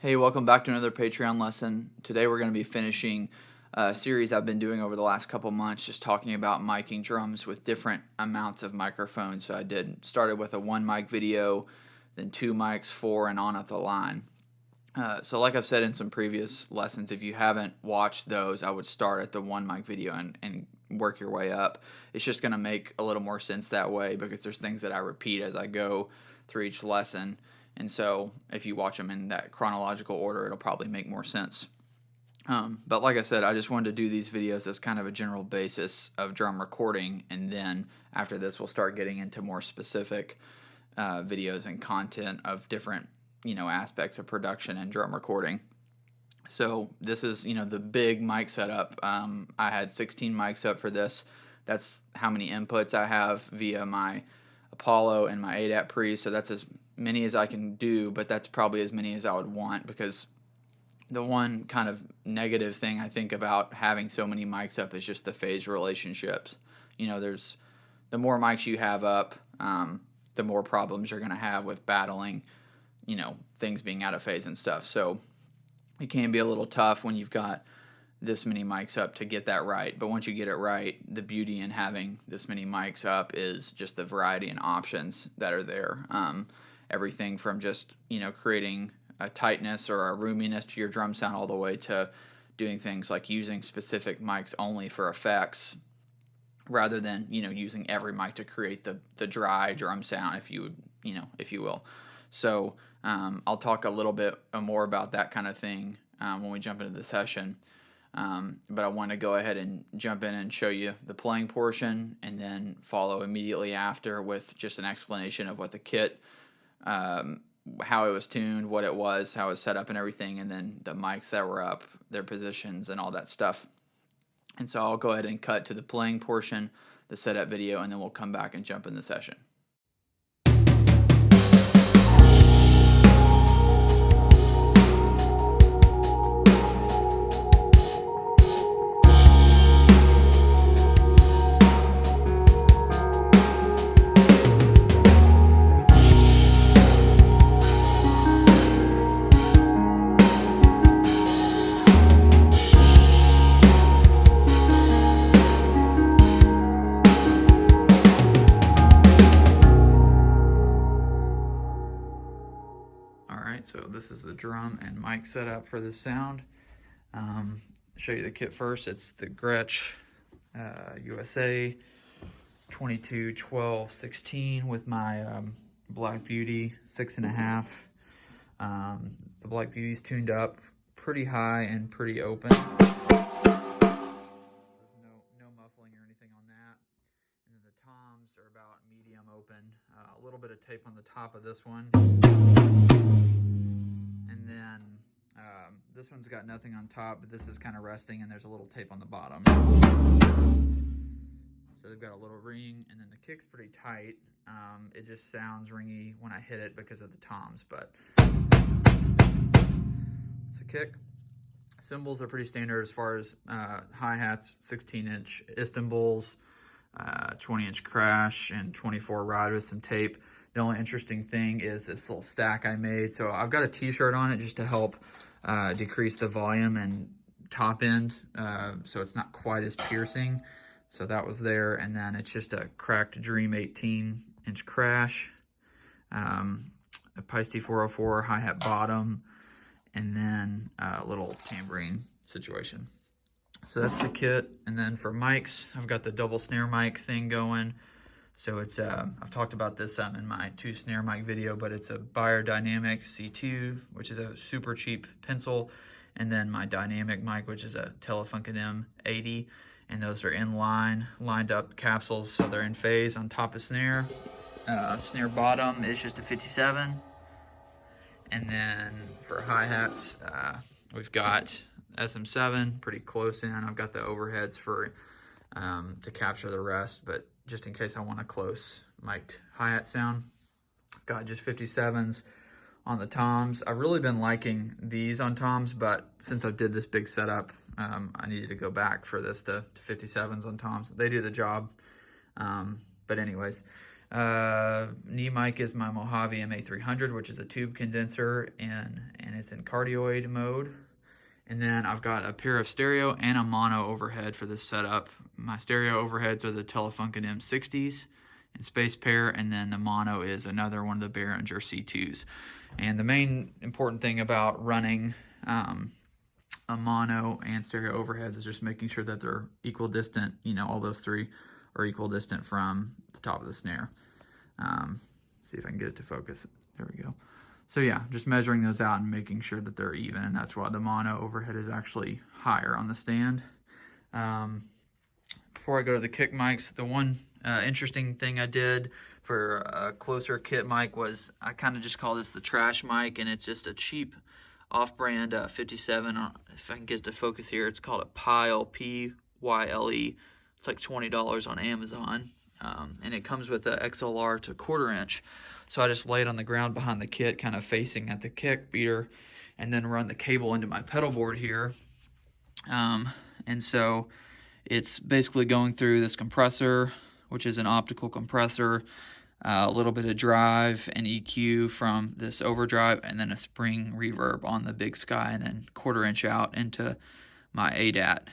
Hey, welcome back to another Patreon lesson. Today we're going to be finishing a series I've been doing over the last couple months, just talking about miking drums with different amounts of microphones. So started with a one mic video, then two mics, four, and on up the line. So like I've said in some previous lessons, if you haven't watched those, I would start at the one mic video and work your way up. It's just going to make a little more sense that way because there's things that I repeat as I go through each lesson. And so if you watch them in that chronological order, it'll probably make more sense. But like I said, I just wanted to do these videos as kind of a general basis of drum recording. And then after this, we'll start getting into more specific videos and content of different, aspects of production and drum recording. So this is, the big mic setup. I had 16 mics up for this. That's how many inputs I have via my Apollo and my ADAT Pre. So that's as many as I can do, but that's probably as many as I would want, because the one kind of negative thing I think about having so many mics up is just the phase relationships. There's the more mics you have up, the more problems you're going to have with battling, things being out of phase and stuff. So it can be a little tough when you've got this many mics up to get that right. But once you get it right, the beauty in having this many mics up is just the variety and options that are there. Everything from just, creating a tightness or a roominess to your drum sound, all the way to doing things like using specific mics only for effects, rather than, using every mic to create the dry drum sound, if you will. So I'll talk a little bit more about that kind of thing when we jump into the session. But I want to go ahead and jump in and show you the playing portion, and then follow immediately after with just an explanation of what the kit, how it was tuned, what it was, how it was set up and everything, and then the mics that were up, their positions and all that stuff. And so I'll go ahead and cut to the playing portion, the setup video, and then we'll come back and jump in the session. So this is the drum and mic setup for this sound. Show you the kit first. It's the Gretsch USA 22-12-16 with my Black Beauty 6.5. The Black Beauty's tuned up pretty high and pretty open. There's no muffling or anything on that. And then the toms are about medium open. A little bit of tape on the top of this one. And then this one's got nothing on top, but this is kind of resting, and there's a little tape on the bottom. So they've got a little ring, and then the kick's pretty tight. It just sounds ringy when I hit it because of the toms, but it's a kick. Cymbals are pretty standard as far as hi-hats, 16-inch Istanbuls, 20-inch crash, and 24 ride with some tape. The only interesting thing is this little stack I made. So I've got a t-shirt on it just to help decrease the volume and top end, so it's not quite as piercing. So that was there. And then it's just a cracked Dream 18-inch crash, a Paiste 404 hi-hat bottom, and then a little tambourine situation. So that's the kit. And then for mics, I've got the double snare mic thing going. So it's, I've talked about this in my 2 snare mic video, but it's a Beyerdynamic C2, which is a super cheap pencil, and then my dynamic mic, which is a Telefunken M80, and those are lined up capsules, so they're in phase on top of snare. Snare bottom is just a 57, and then for hi-hats, we've got SM7, pretty close in. I've got the overheads for to capture the rest, but just in case I want a close mic'd hi-hat sound. Got just 57s on the toms. I've really been liking these on toms, but since I did this big setup, I needed to go back for this to 57s on toms. They do the job. But anyways, Knee mic is my Mojave MA300, which is a tube condenser, and it's in cardioid mode. And then I've got a pair of stereo and a mono overhead for this setup. My stereo overheads are the Telefunken M60s in space pair, and then the mono is another one of the Behringer C2s. And the main important thing about running a mono and stereo overheads is just making sure that they're equal distant. You know, all those three are equal distant from the top of the snare. See if I can get it to focus. There we go. So yeah, just measuring those out and making sure that they're even, and that's why the mono overhead is actually higher on the stand. Before I go to the kick mics, the one interesting thing I did for a closer kit mic was I kind of just call this the trash mic, and it's just a cheap off-brand 57. If I can get it to focus here, it's called a Pyle, P-Y-L-E. It's like $20 on Amazon, and it comes with a XLR to 1/4 inch. So I just lay it on the ground behind the kit, kind of facing at the kick beater, and then run the cable into my pedal board here. And so it's basically going through this compressor, which is an optical compressor, a little bit of drive and EQ from this overdrive, and then a spring reverb on the Big Sky, and then 1/4 inch out into my ADAT,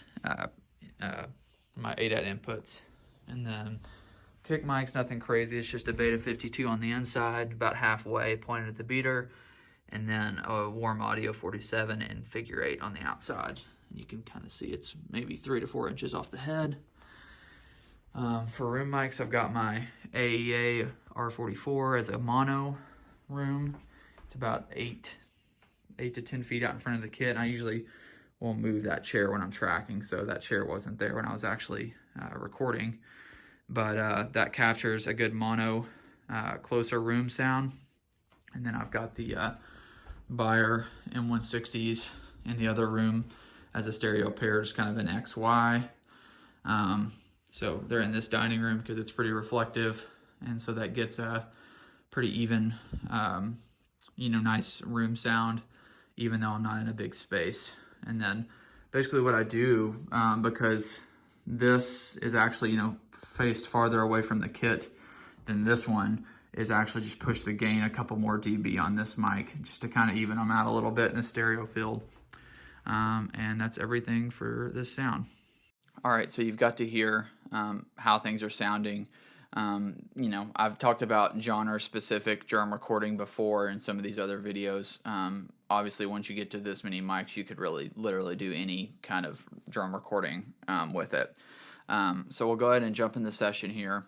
inputs. And then kick mic's nothing crazy. It's just a Beta 52 on the inside, about halfway pointed at the beater, and then a Warm Audio 47 and figure 8 on the outside. You can kind of see it's maybe 3 to 4 inches off the head. For room mics, I've got my AEA R44 as a mono room. It's about 8 to 10 feet out in front of the kit. And I usually will move that chair when I'm tracking, so that chair wasn't there when I was actually recording. But that captures a good mono, closer room sound. And then I've got the Beyer M160s in the other room as a stereo pair, just kind of an XY. So they're in this dining room because it's pretty reflective, and so that gets a pretty even, nice room sound, even though I'm not in a big space. And then basically what I do, because this is actually, faced farther away from the kit than this one, is actually just push the gain a couple more dB on this mic, just to kind of even them out a little bit in the stereo field. And that's everything for this sound. All right, so you've got to hear how things are sounding. I've talked about genre-specific drum recording before in some of these other videos. Obviously, once you get to this many mics, you could really literally do any kind of drum recording with it. So we'll go ahead and jump in the session here.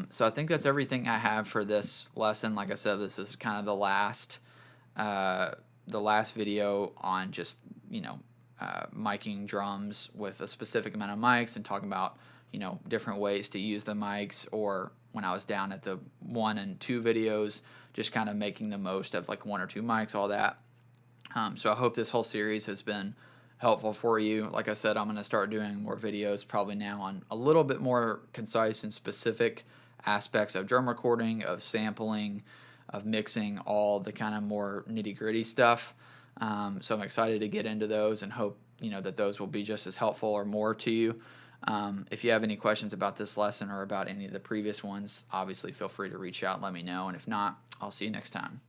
So I think that's everything I have for this lesson. Like I said, this is kind of the last video on just, miking drums with a specific amount of mics, and talking about, different ways to use the mics, or when I was down at the 1 and 2 videos, just kind of making the most of like 1 or 2 mics, all that. So I hope this whole series has been helpful for you. Like I said, I'm going to start doing more videos probably now on a little bit more concise and specific aspects of drum recording, of sampling, of mixing, all the kind of more nitty-gritty stuff. So I'm excited to get into those, and hope that those will be just as helpful or more to you. If you have any questions about this lesson or about any of the previous ones, obviously feel free to reach out and let me know. And if not, I'll see you next time.